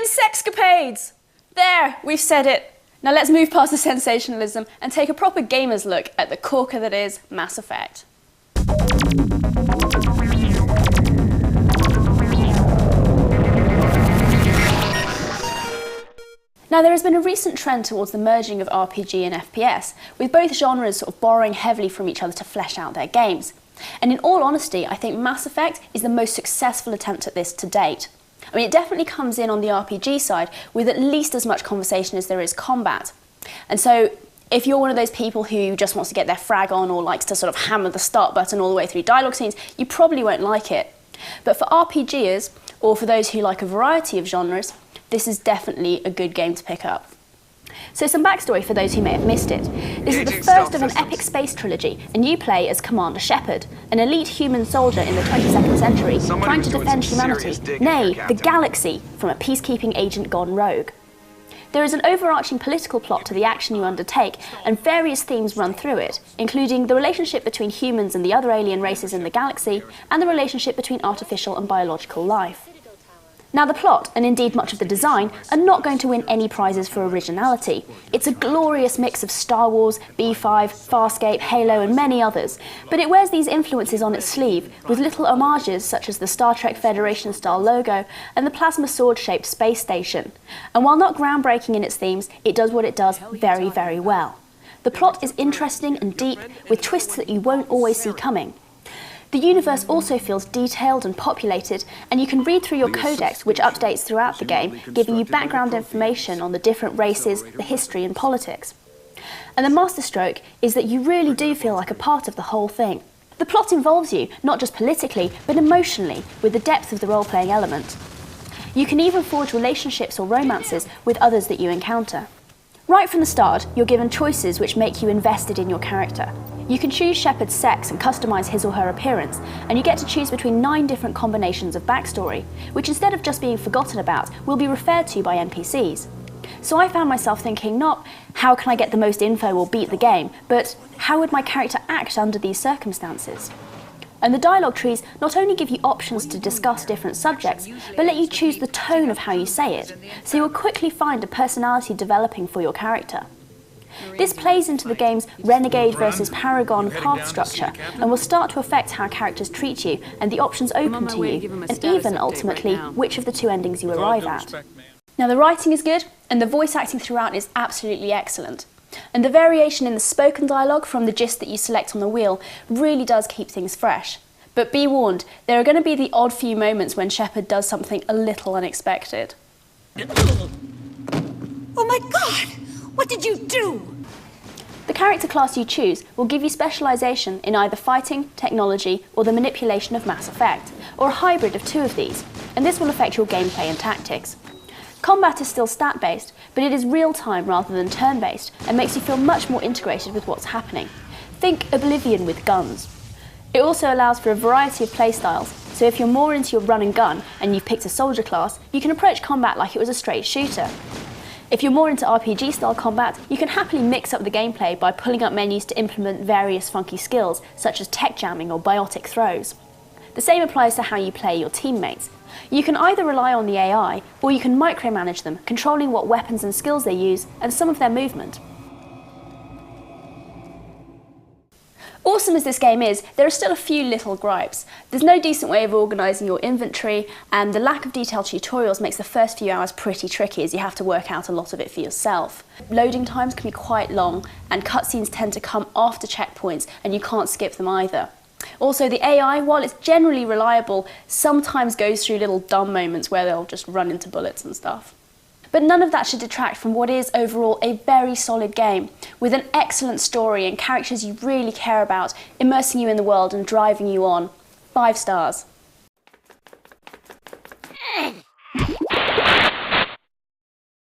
and sexcapades! There, we've said it. Now let's move past the sensationalism and take a proper gamer's look at the corker that is Mass Effect. Now there has been a recent trend towards the merging of RPG and FPS, with both genres sort of borrowing heavily from each other to flesh out their games. And in all honesty, I think Mass Effect is the most successful attempt at this to date. I mean, it definitely comes in on the RPG side with at least as much conversation as there is combat. And so if you're one of those people who just wants to get their frag on or likes to sort of hammer the start button all the way through dialogue scenes, you probably won't like it. But for RPGers, or for those who like a variety of genres, this is definitely a good game to pick up. So some backstory for those who may have missed it. This is the first of an epic space trilogy, and you play as Commander Shepard, an elite human soldier in the 22nd century trying to defend humanity, nay, the galaxy, from a peacekeeping agent gone rogue. There is an overarching political plot to the action you undertake, and various themes run through it, including the relationship between humans and the other alien races in the galaxy, and the relationship between artificial and biological life. Now the plot, and indeed much of the design, are not going to win any prizes for originality. It's a glorious mix of Star Wars, B5, Farscape, Halo and many others, but it wears these influences on its sleeve, with little homages such as the Star Trek Federation-style logo and the plasma sword-shaped space station. And while not groundbreaking in its themes, it does what it does very, very well. The plot is interesting and deep, with twists that you won't always see coming. The universe also feels detailed and populated, and you can read through your codex, which updates throughout the game, giving you background information on the different races, the history and politics. And the masterstroke is that you really do feel like a part of the whole thing. The plot involves you, not just politically, but emotionally, with the depth of the role-playing element. You can even forge relationships or romances with others that you encounter. Right from the start, you're given choices which make you invested in your character. You can choose Shepard's sex and customise his or her appearance, and you get to choose between 9 different combinations of backstory, which instead of just being forgotten about, will be referred to by NPCs. So I found myself thinking not, how can I get the most info or beat the game, but how would my character act under these circumstances? And the dialogue trees not only give you options to discuss different subjects, but let you choose the tone of how you say it, so you will quickly find a personality developing for your character. This plays into the game's Renegade versus Paragon path structure and will start to affect how characters treat you and the options open to you, and even, ultimately, which of the 2 endings you arrive at. Now the writing is good, and the voice acting throughout is absolutely excellent. And the variation in the spoken dialogue from the gist that you select on the wheel really does keep things fresh. But be warned, there are going to be the odd few moments when Shepard does something a little unexpected. Oh my god! What did you do? The character class you choose will give you specialisation in either fighting, technology, or the manipulation of Mass Effect, or a hybrid of 2 of these, and this will affect your gameplay and tactics. Combat is still stat-based, but it is real-time rather than turn-based, and makes you feel much more integrated with what's happening. Think Oblivion with guns. It also allows for a variety of playstyles, so if you're more into your run and gun, and you've picked a soldier class, you can approach combat like it was a straight shooter. If you're more into RPG-style combat, you can happily mix up the gameplay by pulling up menus to implement various funky skills, such as tech jamming or biotic throws. The same applies to how you play your teammates. You can either rely on the AI, or you can micromanage them, controlling what weapons and skills they use, and some of their movement. Awesome as this game is, there are still a few little gripes. There's no decent way of organising your inventory, and the lack of detailed tutorials makes the first few hours pretty tricky as you have to work out a lot of it for yourself. Loading times can be quite long, and cutscenes tend to come after checkpoints, and you can't skip them either. Also, the AI, while it's generally reliable, sometimes goes through little dumb moments where they'll just run into bullets and stuff. But none of that should detract from what is overall a very solid game, with an excellent story and characters you really care about, immersing you in the world and driving you on. 5 stars.